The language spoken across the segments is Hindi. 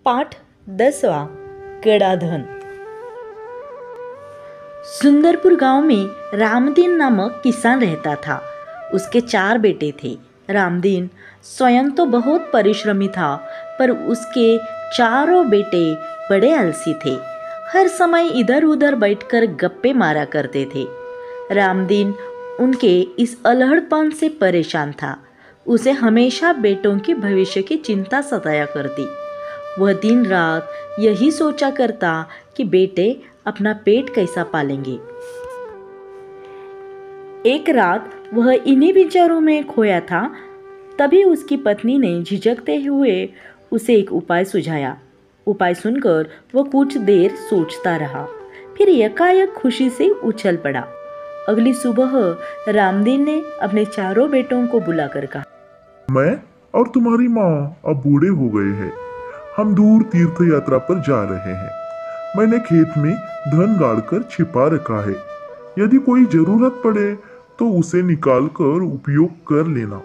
पाठ 10वां गड़ाधन। सुंदरपुर गांव में रामदीन नामक किसान रहता था। उसके 4 बेटे थे। रामदीन स्वयं तो बहुत परिश्रमी था, पर उसके चारों बेटे बड़े आलसी थे। हर समय इधर उधर बैठकर गप्पे मारा करते थे। रामदीन उनके इस अल्हड़पन से परेशान था। उसे हमेशा बेटों के भविष्य की चिंता सताया करती। वह दिन रात यही सोचा करता कि बेटे अपना पेट कैसा पालेंगे। एक रात वह इन्हीं विचारों में खोया था, तभी उसकी पत्नी ने झिझकते हुए उसे एक उपाय सुझाया। उपाय सुनकर वह कुछ देर सोचता रहा, फिर एकाएक खुशी से उछल पड़ा। अगली सुबह रामदीन ने अपने चारों बेटों को बुलाकर कहा, मैं और तुम्हारी माँ अब बूढ़े हो गए हैं। हम दूर तीर्थ यात्रा पर जा रहे हैं। मैंने खेत में धन गाड़कर छिपा रखा है। यदि कोई जरूरत पड़े तो उसे निकाल कर उपयोग कर लेना।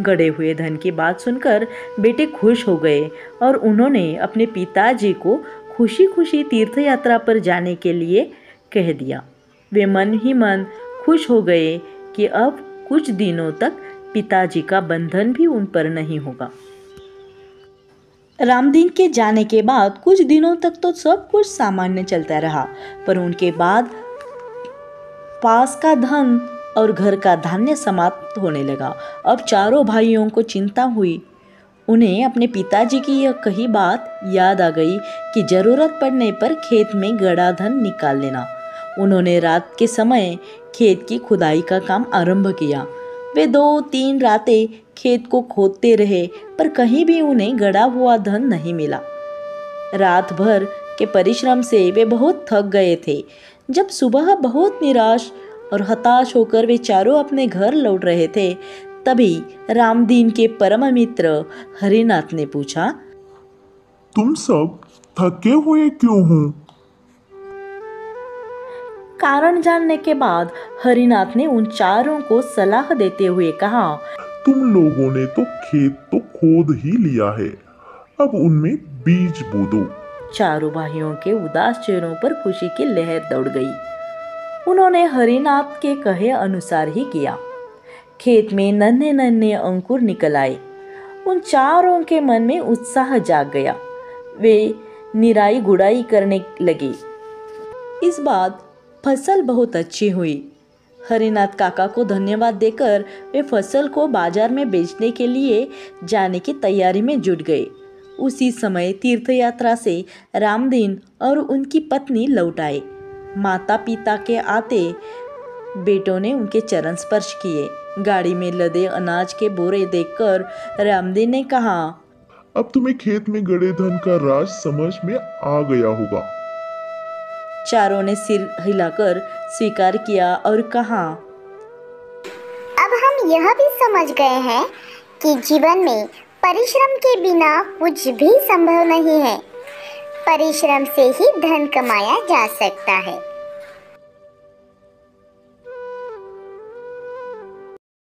गड़े हुए धन की बात सुनकर बेटे खुश हो गए और उन्होंने अपने पिताजी को खुशी खुशी तीर्थ यात्रा पर जाने के लिए कह दिया। वे मन ही मन खुश हो गए कि अब कुछ दिनों तक पिताजी का बंधन भी उन पर नहीं होगा। रामदीन के जाने के बाद कुछ दिनों तक तो सब कुछ सामान्य चलता रहा, पर उनके बाद पास का धन और घर का धान्य समाप्त होने लगा। अब चारों भाइयों को चिंता हुई। उन्हें अपने पिताजी की यह कही बात याद आ गई कि जरूरत पड़ने पर खेत में गड़ा धन निकाल लेना। उन्होंने रात के समय खेत की खुदाई का काम आरंभ किया। वे 2-3 रातें खेत को खोदते रहे, पर कहीं भी उन्हें गड़ा हुआ धन नहीं मिला। रात भर के परिश्रम से वे बहुत थक गए थे। जब सुबह बहुत निराश और हताश होकर वे चारों अपने घर लौट रहे थे, तभी रामदीन के परम मित्र हरिनाथ ने पूछा, तुम सब थके हुए क्यों हो? कारण जानने के बाद हरिनाथ ने उन चारों को सलाह देते हुए कहा, तुम लोगों ने तो खेत तो खोद ही लिया है, अब उनमें बीज बो दो। चारों भाइयों के उदास चेहरों पर खुशी की लहर दौड़ गई। उन्होंने हरिनाथ के कहे अनुसार ही किया। खेत में नन्हे नन्हे अंकुर निकल आए। उन चारों के मन में उत्साह जाग गया। वे निराई गुड़ाई करने लगे। इस बार फसल बहुत अच्छी हुई। हरिनाथ काका को धन्यवाद देकर वे फसल को बाजार में बेचने के लिए जाने की तैयारी में जुट गए। उसी समय तीर्थ यात्रा से रामदीन और उनकी पत्नी लौट आए। माता पिता के आते बेटों ने उनके चरण स्पर्श किए। गाड़ी में लदे अनाज के बोरे देखकर रामदीन ने कहा, अब तुम्हें खेत में गड़े धन का राज समझ में आ गया होगा। चारों ने सिर हिलाकर स्वीकार किया और कहा, अब हम यह भी समझ गए हैं कि जीवन में परिश्रम के बिना कुछ भी संभव नहीं है। परिश्रम से ही धन कमाया जा सकता है।